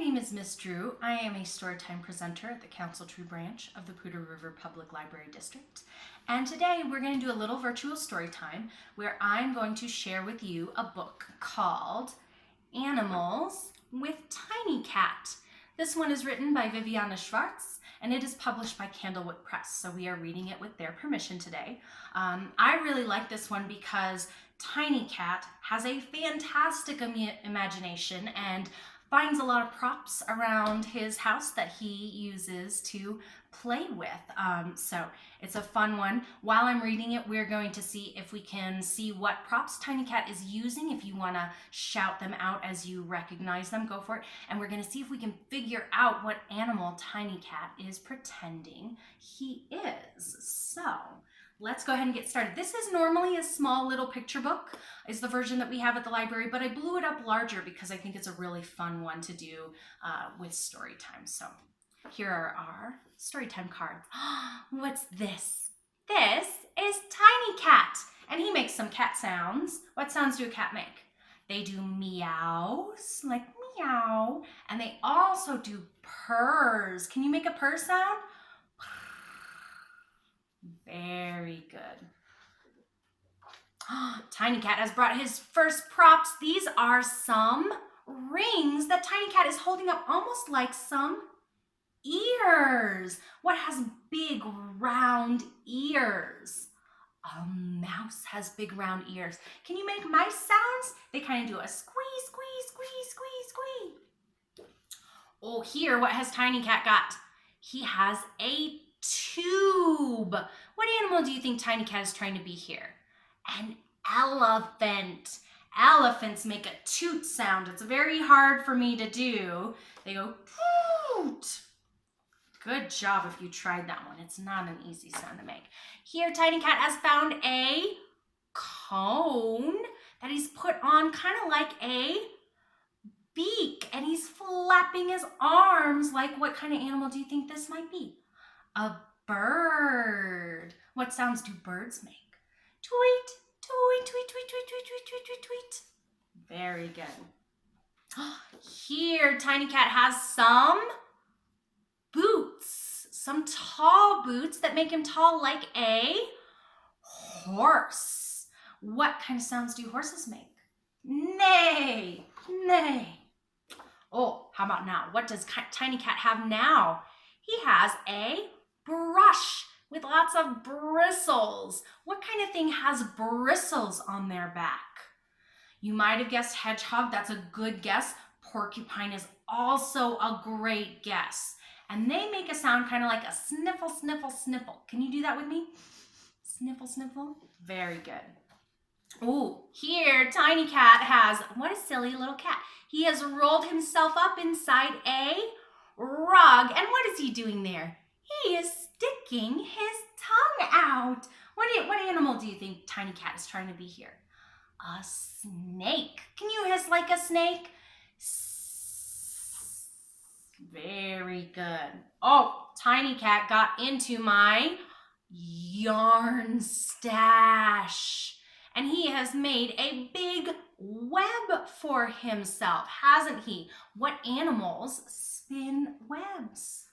name is Miss Drew. I am a Storytime presenter at the Council Tree branch of the Poudre River Public Library District. And today we're going to do a little virtual story time where I'm going to share with you a book called Animals with Tiny Cat. This one is written by Viviane Schwarz and it is published by Candlewood Press. So we are reading it with their permission today. I really like this one because Tiny Cat has a fantastic imagination and finds a lot of props around his house that he uses to play with. So it's a fun one. While I'm reading it, we're going to see if we can see what props Tiny Cat is using. If you want to shout them out as you recognize them, go for it. And we're going to see if we can figure out what animal Tiny Cat is pretending he is. So let's go ahead and get started. This is normally a small little picture book, is the version that we have at the library, but I blew it up larger because I think it's a really fun one to do with story time. So here are our story time cards. What's this? This is Tiny Cat, and he makes some cat sounds. What sounds do a cat make? They do meows, like meow, and they also do purrs. Can you make a purr sound? Very good. Tiny Cat has brought his first props. These are some rings that Tiny Cat is holding up almost like some ears. What has big round ears? A mouse has big round ears. Can you make mice sounds? They kind of do a squeeze, squeeze, squeeze, squeeze, squeeze. Oh, here, what has Tiny Cat got? He has a tube. What animal do you think Tiny Cat is trying to be here? An elephant. Elephants make a toot sound. It's very hard for me to do. They go toot. Good job if you tried that one. It's not an easy sound to make. Here, Tiny Cat has found a cone that he's put on kind of like a beak, and he's flapping his arms like, what kind of animal do you think this might be? A bird. What sounds do birds make? Tweet, tweet, tweet, tweet, tweet, tweet, tweet, tweet, tweet, tweet. Very good. Here, Tiny Cat has some boots. Some tall boots that make him tall like a horse. What kind of sounds do horses make? Neigh, neigh. Oh, how about now? What does Tiny Cat have now? He has a brush with lots of bristles. What kind of thing has bristles on their back? You might have guessed hedgehog. That's a good guess. Porcupine is also a great guess. And they make a sound kind of like a sniffle, sniffle, sniffle. Can you do that with me? Sniffle, sniffle. Very good. Oh, here Tiny Cat has, what a silly little cat. He has rolled himself up inside a rug. And what is he doing there? He is sticking his tongue out. What animal do you think Tiny Cat is trying to be here? A snake. Can you hiss like a snake? Very good. Oh, Tiny Cat got into my yarn stash. And he has made a big web for himself, hasn't he? What animals spin webs?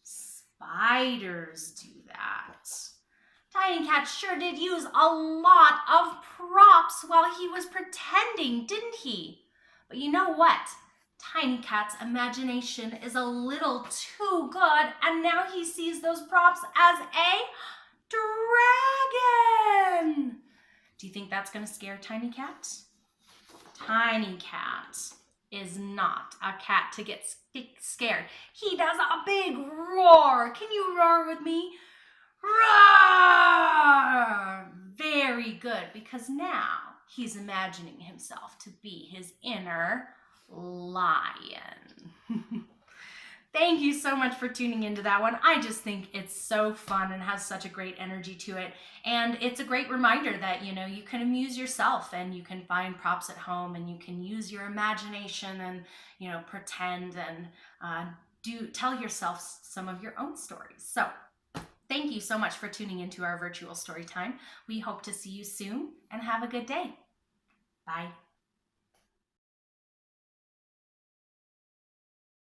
Spiders do that. Tiny Cat sure did use a lot of props while he was pretending, didn't he? But you know what? Tiny Cat's imagination is a little too good, and now he sees those props as a dragon. Do you think that's going to scare Tiny Cat? Tiny Cat is not a cat to get scared. He does a big roar. Can you roar with me? Roar! Very good, because now he's imagining himself to be his inner lion. Thank you so much for tuning into that one. I just think it's so fun and has such a great energy to it. And it's a great reminder that, you know, you can amuse yourself and you can find props at home and you can use your imagination and, you know, pretend and tell yourself some of your own stories. So thank you so much for tuning into our virtual story time. We hope to see you soon and have a good day. Bye.